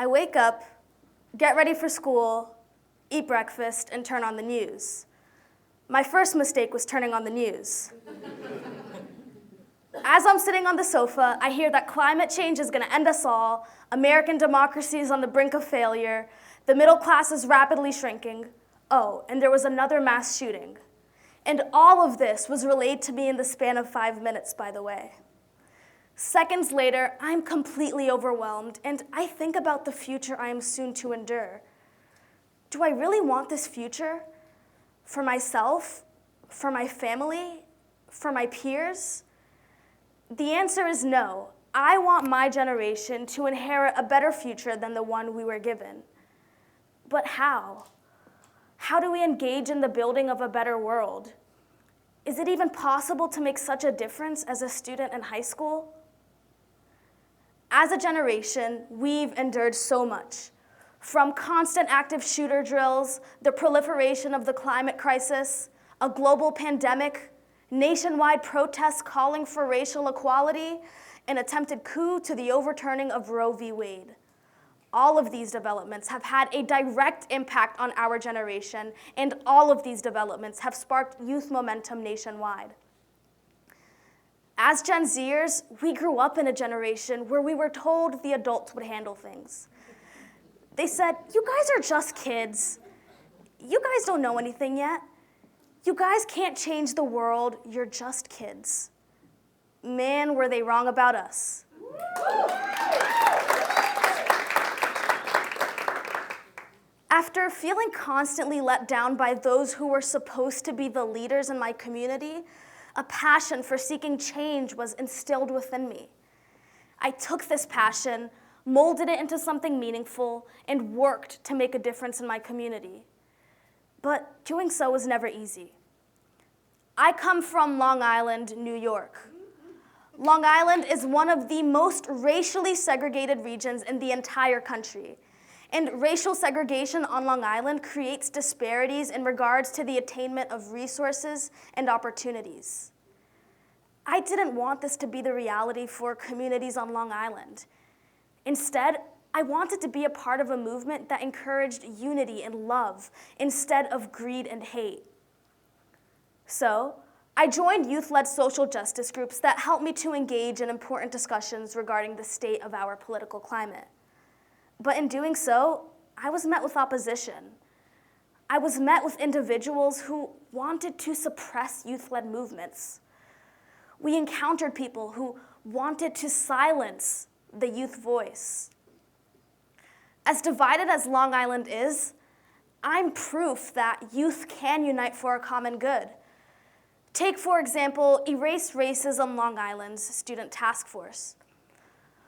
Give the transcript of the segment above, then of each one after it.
I wake up, get ready for school, eat breakfast, and turn on the news. My first mistake was turning on the news. As I'm sitting on the sofa, I hear that climate change is going to end us all, American democracy is on the brink of failure, the middle class is rapidly shrinking. Oh, and there was another mass shooting. And all of this was relayed to me in the span of 5 minutes, by the way. Seconds later, I'm completely overwhelmed, and I think about the future I am soon to endure. Do I really want this future? For myself? For my family? For my peers? The answer is no. I want my generation to inherit a better future than the one we were given. But how? How do we engage in the building of a better world? Is it even possible to make such a difference as a student in high school? As a generation, we've endured so much. From constant active shooter drills, the proliferation of the climate crisis, a global pandemic, nationwide protests calling for racial equality, an attempted coup to the overturning of Roe v. Wade. All of these developments have had a direct impact on our generation, and all of these developments have sparked youth momentum nationwide. As Gen Zers, we grew up in a generation where we were told the adults would handle things. They said, "You guys are just kids. You guys don't know anything yet. You guys can't change the world. You're just kids." Man, were they wrong about us. After feeling constantly let down by those who were supposed to be the leaders in my community, a passion for seeking change was instilled within me. I took this passion, molded it into something meaningful, and worked to make a difference in my community. But doing so was never easy. I come from Long Island, New York. Long Island is one of the most racially segregated regions in the entire country. And racial segregation on Long Island creates disparities in regards to the attainment of resources and opportunities. I didn't want this to be the reality for communities on Long Island. Instead, I wanted to be a part of a movement that encouraged unity and love instead of greed and hate. So, I joined youth-led social justice groups that helped me to engage in important discussions regarding the state of our political climate. But in doing so, I was met with opposition. I was met with individuals who wanted to suppress youth-led movements. We encountered people who wanted to silence the youth voice. As divided as Long Island is, I'm proof that youth can unite for a common good. Take, for example, Erase Racism Long Island's Student Task Force.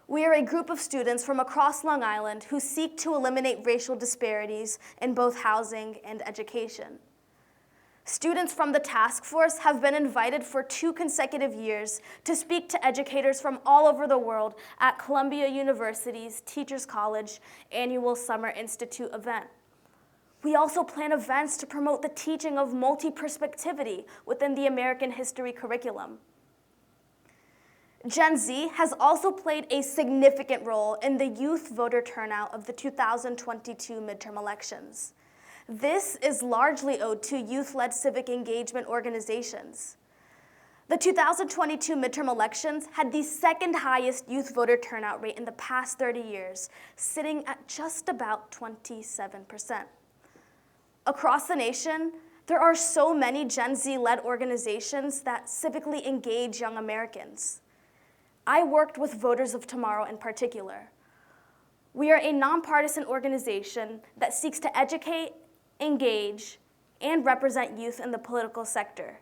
We are a group of students from across Long Island who seek to eliminate racial disparities in both housing and education. Students from the task force have been invited for 2 consecutive years to speak to educators from all over the world at Columbia University's Teachers College annual Summer Institute event. We also plan events to promote the teaching of multi-perspectivity within the American history curriculum. Gen Z has also played a significant role in the youth voter turnout of the 2022 midterm elections. This is largely owed to youth-led civic engagement organizations. The 2022 midterm elections had the second highest youth voter turnout rate in the past 30 years, sitting at just about 27%. Across the nation, there are so many Gen Z-led organizations that civically engage young Americans. I worked with Voters of Tomorrow in particular. We are a nonpartisan organization that seeks to educate, engage, and represent youth in the political sector.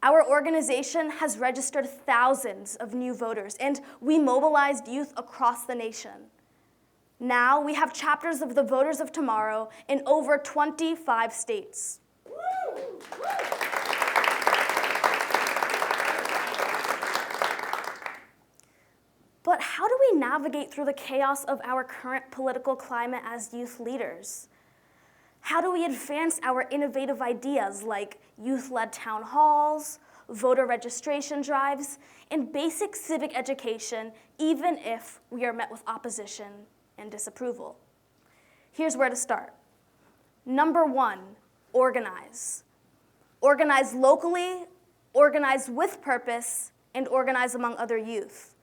Our organization has registered thousands of new voters, and we mobilized youth across the nation. Now we have chapters of the Voters of Tomorrow in over 25 states. But how do we navigate through the chaos of our current political climate as youth leaders? How do we advance our innovative ideas like youth-led town halls, voter registration drives, and basic civic education, even if we are met with opposition and disapproval. Here's where to start. Number 1, organize. Organize locally, organize with purpose, and organize among other youth.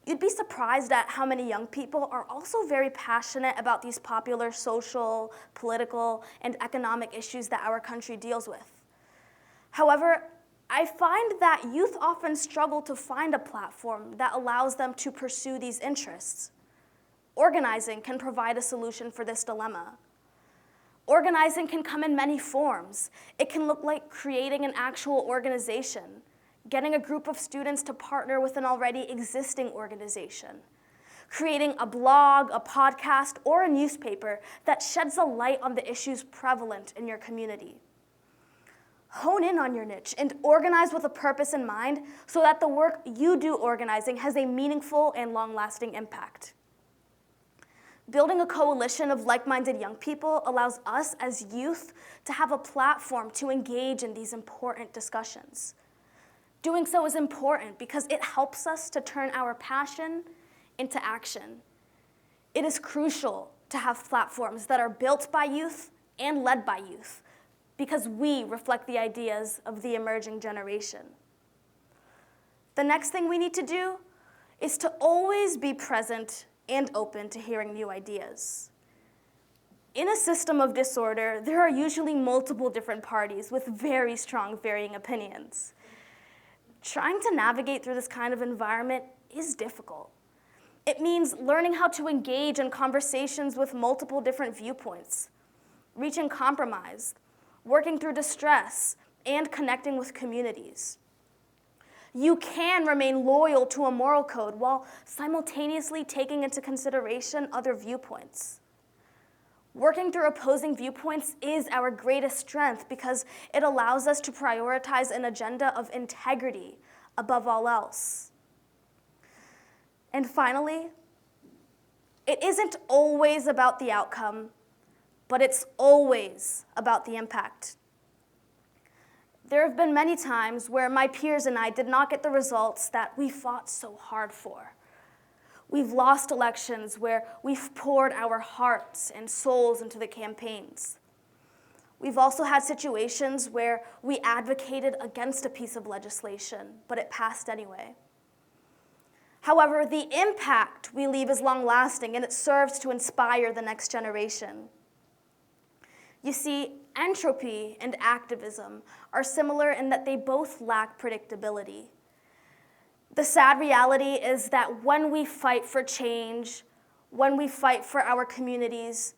You'd be surprised at how many young people are also very passionate about these popular social, political, and economic issues that our country deals with. However, I find that youth often struggle to find a platform that allows them to pursue these interests. Organizing can provide a solution for this dilemma. Organizing can come in many forms. It can look like creating an actual organization, getting a group of students to partner with an already existing organization, creating a blog, a podcast, or a newspaper that sheds a light on the issues prevalent in your community. Hone in on your niche and organize with a purpose in mind so that the work you do organizing has a meaningful and long-lasting impact. Building a coalition of like-minded young people allows us as youth to have a platform to engage in these important discussions. Doing so is important because it helps us to turn our passion into action. It is crucial to have platforms that are built by youth and led by youth because we reflect the ideas of the emerging generation. The next thing we need to do is to always be present and open to hearing new ideas. In a system of disorder, there are usually multiple different parties with very strong varying opinions. Trying to navigate through this kind of environment is difficult. It means learning how to engage in conversations with multiple different viewpoints, reaching compromise, working through distress, and connecting with communities. You can remain loyal to a moral code while simultaneously taking into consideration other viewpoints. Working through opposing viewpoints is our greatest strength because it allows us to prioritize an agenda of integrity above all else. And finally, it isn't always about the outcome, but it's always about the impact. There have been many times where my peers and I did not get the results that we fought so hard for. We've lost elections where we've poured our hearts and souls into the campaigns. We've also had situations where we advocated against a piece of legislation, but it passed anyway. However, the impact we leave is long-lasting, and it serves to inspire the next generation. You see, entropy and activism are similar in that they both lack predictability. The sad reality is that when we fight for change, when we fight for our communities,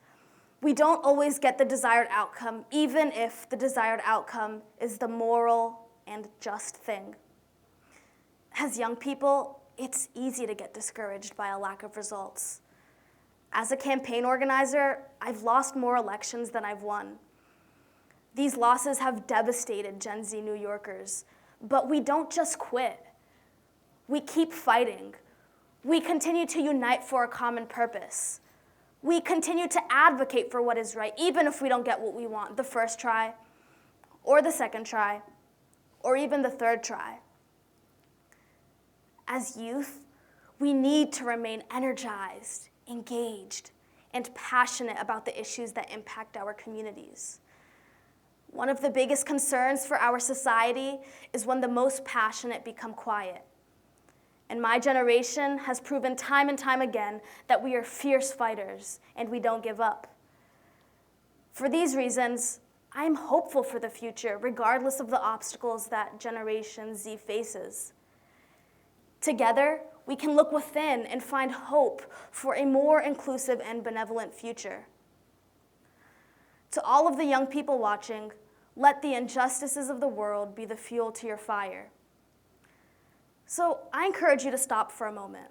we don't always get the desired outcome, even if the desired outcome is the moral and just thing. As young people, it's easy to get discouraged by a lack of results. As a campaign organizer, I've lost more elections than I've won. These losses have devastated Gen Z New Yorkers, but we don't just quit. We keep fighting. We continue to unite for a common purpose. We continue to advocate for what is right, even if we don't get what we want the first try, or the second try, or even the third try. As youth, we need to remain energized, engaged, and passionate about the issues that impact our communities. One of the biggest concerns for our society is when the most passionate become quiet. And my generation has proven time and time again that we are fierce fighters and we don't give up. For these reasons, I'm hopeful for the future, regardless of the obstacles that Generation Z faces. Together, we can look within and find hope for a more inclusive and benevolent future. To all of the young people watching, let the injustices of the world be the fuel to your fire. So I encourage you to stop for a moment.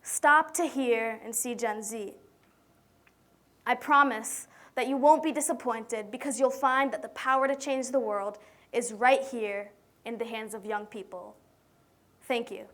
Stop to hear and see Gen Z. I promise that you won't be disappointed because you'll find that the power to change the world is right here in the hands of young people. Thank you.